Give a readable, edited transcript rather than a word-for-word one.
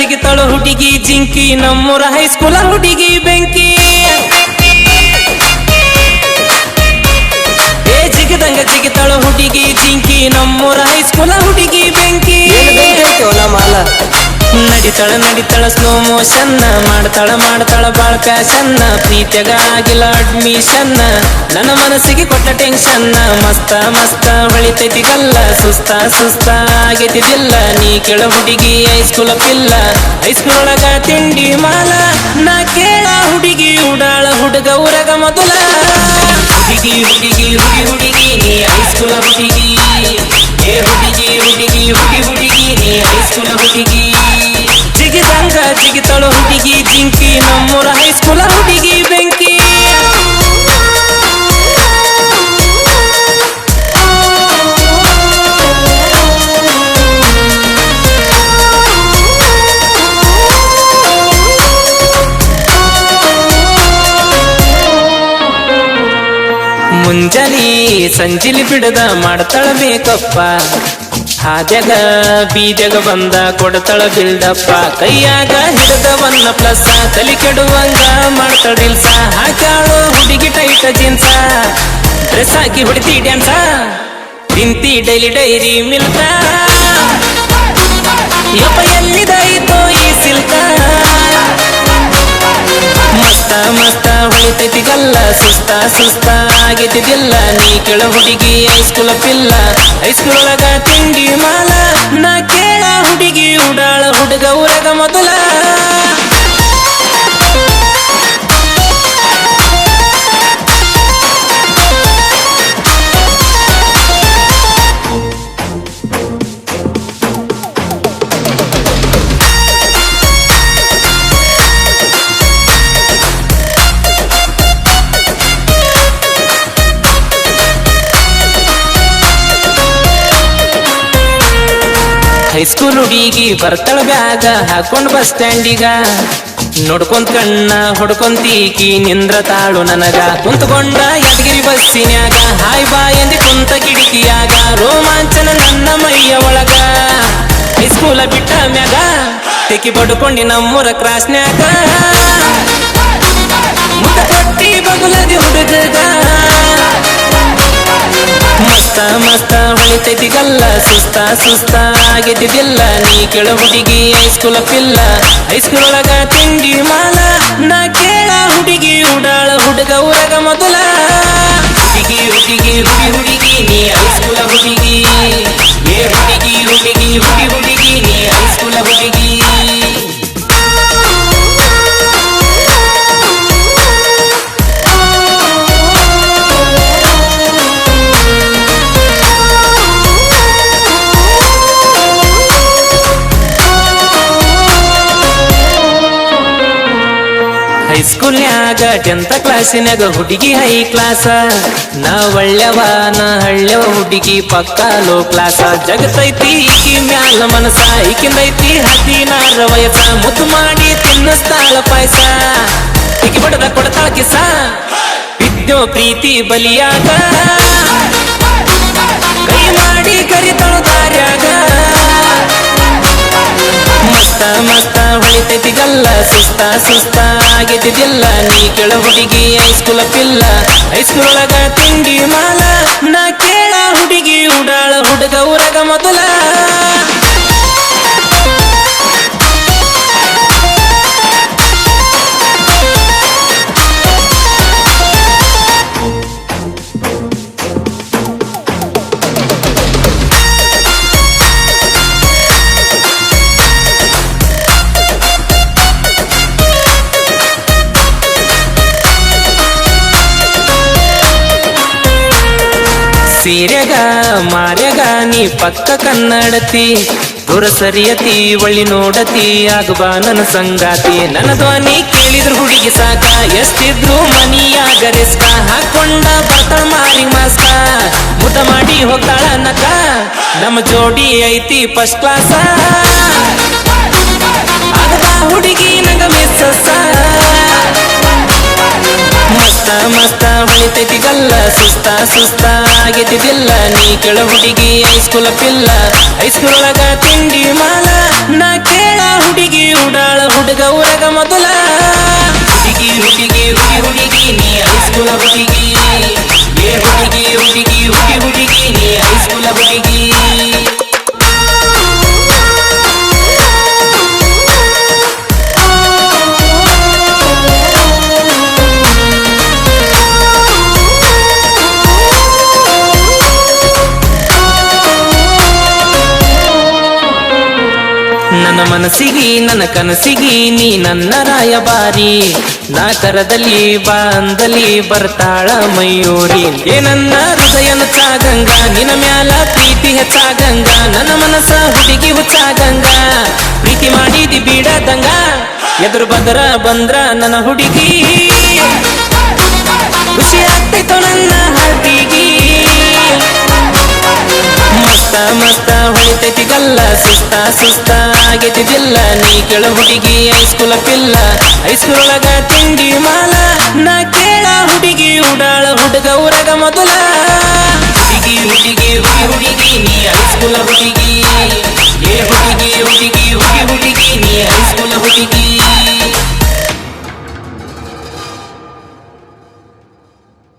ಜಿಗಿತಾಳು ಹುಡುಗಿ ಜಿಂಕಿ ನಮ್ಮೂರ ಹೈಸ್ಕೂಲ ಹುಡುಗಿ ಬೆಂಕಿ ಜಿಗದಂಗ ಜಿಗಿತಾಳು ಹುಡುಗಿ ಜಿಂಕಿ ನಮ್ಮೂರ ಹೈಸ್ಕೂಲ ಹುಡುಗಿ ಬೆಂಕಿ ಮಾಲ ನಡಿತಾಳ ಸ್ಲೋ ಮೋಷನ್ ಮಾಡ್ತಾಳ ಬಾಳ ಪ್ಯಾಷನ್ ಪ್ರೀತಿಯಾಗ ಆಗಿಲ್ಲ ಅಡ್ಮಿಷನ್ ನನ್ನ ಮನಸ್ಸಿಗೆ ಕೊಟ್ಟ ಟೆನ್ಷನ್ ಮಸ್ತ ಹೊಳಿತೈತಿ ಗಲ್ಲ ಸುಸ್ತ ಆಗೈತಿದಿಲ್ಲ ನೀ ಕೇಳ ಹುಡುಗಿ ಹೈಸ್ಕೂಲ ಪಿಲ್ಲ ಹೈಸ್ಕೂಲ್ ಒಳಗ ತಿಂಡಿ ಮಾಲ ನಾ ಕೇಳ ಹುಡುಗಿ ಉಡಾಳ ಹುಡುಗ ಊರಗ ಮೊದಲ ಹುಡುಗಿ ನೀ ಹೈಸ್ಕೂಲ ಹುಡುಗಿ ಏ ಹುಡುಗಿ ನೀ ಹೈಸ್ಕೂಲ ಹುಡುಗಿ ಜಿಗಿತಾಳು ಹುಡುಗಿ ಜಿಂಕಿ ನಮ್ಮೂರ ಹೈಸ್ಕೂಲ ಹುಡುಗಿ ಬೆಂಕಿ ಮುಂಜಾನೆ ಸಂಜಿಲಿ ಬಿಡದ ಮಾಡ್ತಾಳ ಬೇಕಪ್ಪ ಹಾದ್ಯಾಗ ಬೀದ್ಯಾಗ ಬಂದ ಕೊಡ್ತಾಳ ಬಿಲ್ಡಪ್ಪ ಕೈಯಾಗ ಹಿಡದವನ್ನ ಪ್ಲಸ್ ತಲಿ ಕೆಡುವಂಗ ಮಾಡ್ತಾಳ ರಿಲ್ಸ ಹಾಕ್ಯಾಳು ಹುಡುಗಿ ಟೈಟ ಜೀನ್ಸ ಡ್ರೆಸ್ ಹಾಕಿ ಹೊಡಿತಿ ಡ್ಯಾನ್ಸ ತಿಂತಿ ಡೈರಿ ಮಿಲ್ಕ ಯಪ್ಪ ಎಲ್ಲಿದಾಯಿತೋ ಈ ಸಿಲ್ಕ ಮಸ್ತ ಹೊಳಿತೈತಿ ಗಲ್ಲ ಸುಸ್ತ ಆಗೈತಿದಿಲ್ಲ ನೀ ಕೇಳ ಹುಡುಗಿ ಹೈಸ್ಕೂಲ ಪಿಲ್ಲ ಹೈಸ್ಕೂಲ್ ಒಳಗ ತಿಂಡಿ ಮಾಲ ನಾ ಕೇಳ ಹುಡುಗಿ ಉಡಾಳ ಹುಡುಗ ಊರಗ ಮೊದಲ ಹೈಸ್ಕೂಲ್ ಹುಡುಗಿ ಬರ್ತಾಳ ಬ್ಯಾಗ ಹಾಕೊಂಡ್ ಬಸ್ ಸ್ಟ್ಯಾಂಡಿಗ ನೋಡ್ಕೊಂತ ಕಣ್ಣ ಹೊಡ್ಕೊಂತೀಕಿ ನಿಂದ್ರ ತಾಳು ನನಗ ಕುಂತ್ಕೊಂಡ ಯಾದಗಿರಿ ಬಸ್ಸಿನ್ಯಾಗ ಹಾಯ್ ಬಾಯ್ ಎಂದಿ ಕುಂತ ಕಿಡಿಕಿಯಾಗ ರೋಮಾಂಚನ ನನ್ನ ಮೈಯ ಒಳಗ ಹೈಸ್ಕೂಲ ಬಿಟ್ಟ ಮ್ಯಾಗ ತೆಕ್ಕಿ ಬಡ್ಕೊಂಡಿ ನಮ್ಮೂರ ಕ್ರಾಸ್ನ್ಯಾಗ ಮುಖ ಕೊಟ್ಟಿ ಬಗುಲದಿ ಹುಡುಗ ಮಸ್ತ ಹೊಳಿತೈತಿ ಗಲ್ಲ ಸುಸ್ತ ಆಗೈತಿದಿಲ್ಲ ನೀ ಕೇಳ ಹುಡುಗಿ ಹೈಸ್ಕೂಲ ಪಿಲ್ಲ ಹೈಸ್ಕೂಲ್ ಒಳಗ ತಿಂಡಿ ಮಾಲ ನಾ ಕೇಳ ಹುಡುಗಿ ಉಡಾಳ ಹುಡುಗ ಊರಗ ಮೊದಲ ಹುಡುಗಿ ನೀ ಹೈಸ್ಕೂಲ ಹುಡುಗಿ ಏ ಹುಡುಗಿ ನೀ ಹೈಸ್ಕೂಲ ಹುಡುಗಿ ಹೈಸ್ಕೂಲ್ನ್ಯಾಗ 10th ಕ್ಲಾಸಿನ್ಯಾಗ ಹುಡುಗಿ ಹೈ ಕ್ಲಾಸ ನಾ ಒಳ್ಳೆವ ನಾ ಹಳ್ಳೆವ ಹುಡುಗಿ ಪಕ್ಕ ಲೋ ಕ್ಲಾಸ ಜಗತೈತಿ ಈಕಿ ಮ್ಯಾಲ ಮನಸ ಈಕಿಂದೈತಿ 16 ವಯಸ್ಸ ಮುದ್ದು ಮಾಡಿ ತಿನ್ನಿಸ್ತಾಳ ಪಾಯಸ ಈಕಿ ಬಡದ ಕೊಡ್ತಾಳ ಕಿಸ ಬಿದ್ದೋ ಪ್ರೀತಿ ಬಲಿಯಾಗ ಕೈ ಮಾಡಿ ಕರಿತಾಳ ದಾರ್ಯಾಗ ಮಸ್ತ ಹೊಳಿತೈತಿ ಗಲ್ಲ ಸುಸ್ತ ಆಗೈತಿದಿಲ್ಲ ನೀ ಕೇಳ ಹುಡುಗಿ ಹೈಸ್ಕೂಲ ಪಿಲ್ಲ ಹೈಸ್ಕೂಲ್ ಒಳಗ ತಿಂಡಿ ಮಾಲ ನಾ ಕೇಳ ಹುಡುಗಿ ಉಡಾಳ ಹುಡುಗ ಊರಗ ಮೊದಲ ಸೀರೆಗ ಮಾರ್ಯಾಗ ನೀ ಪಕ್ಕ ಕನ್ನಡತಿ ದೂರ ಸರಿಯತಿ ಒಳ್ಳಿ ನೋಡತಿ ಆಗಬಾ ನನ್ನ ಸಂಗಾತಿ ನನ್ನ ಧ್ವನಿ ಕೇಳಿದ್ರು ಹುಡುಗಿ ಸಾಕ ಎಷ್ಟಿದ್ರು ಮನಿಯಾಗ ರಿಸ್ಕ ಹಾಕೊಂಡ ಬರ್ತಾಳ ಮಾರಿ ಮಾಸ್ಕ ಮುದ್ದ ಮಾಡಿ ಹೋಗ್ತಾಳ ನಕ ನಮ್ಮ ಜೋಡಿ ಐತಿ ಫಸ್ಟ್ ಕ್ಲಾಸ ಆಗಬಾ ಹುಡುಗಿ ನಂಗ ಮಿಸ್ಸ ಮಸ್ತ ಮಸ್ತ ಹೊಳಿತೈತಿ ಗಲ್ಲ ಸುಸ್ತ ಆಗೈತಿದಿಲ್ಲ ನೀ ಕೆಳ ಹುಡುಗಿ ಹೈಸ್ಕೂಲ ಪಿಲ್ಲ ಹೈಸ್ಕೂಲ್ ಒಳಗ ತಿಂಡಿ ಮಾಲ ನಾ ಕೇಳ ಹುಡುಗಿ ಉಡಾಳ ಹುಡುಗ ಊರಗ ಮೊದಲ ಹುಡುಗಿ ಹುಡುಗಿ ಹುಡುಗಿ ಹುಡುಗಿ ನೀ ಹೈಸ್ಕೂಲ ಹುಡುಗಿ ಏ ಹುಡುಗಿ ಹುಡುಗಿ ಹುಡುಗಿ ಹುಡುಗಿ ನೀ ಹೈಸ್ಕೂಲ ಹುಡುಗಿ ನನ್ನ ಮನಸ್ಸಿಗೆ ನನ್ನ ಕನಸಿಗೆ ನೀ ನನ್ನ ರಾಯಬಾರಿ ನಾ ಕರದಲ್ಲಿ ಬಾಂದಲಿ ಬರ್ತಾಳ ಮಯೂರಿ ಏ ನನ್ನ ಹೃದಯನ ಚಾಗಂಗ ನಿನ್ನ ಮ್ಯಾಲ ಪ್ರೀತಿ ಹೆಚ್ಚಾಗಂಗ ನನ್ನ ಮನಸ್ಸ ಹುಡುಗಿ ಹುಚ್ಚಾಗಂಗ ಪ್ರೀತಿ ಮಾಡಿದಿ ಬೀಡದಂಗ ಎದುರು ಬದರ ಬಂದ್ರ ನನ್ನ ಹುಡುಗಿ ಖುಷಿ ಆಗ್ತೈತೋ ನನ್ನ ಹಾಟಿಗಿ ಮಸ್ತ ಮಸ್ತ ಹೊಳಿತೈತಿ ಗಲ್ಲ ಸುಸ್ತ ಆಗೈತಿದಿಲ್ಲ ನೀ ಕೆಳ ಹುಡುಗಿ ಹೈಸ್ಕೂಲ ಪಿಲ್ಲ ಹೈಸ್ಕೂಲ್ ಒಳಗ ತಿಂಡಿ ಮಾಲ ನಾ ಕೇಳ ಹುಡುಗಿ ಉಡಾಳ ಹುಡುಗ ಊರಗ ಮೊದಲ ಹುಡುಗಿ ಹುಡುಗಿ ಹುಡುಗಿ ಹುಡುಗಿ ನೀ ಹೈಸ್ಕೂಲ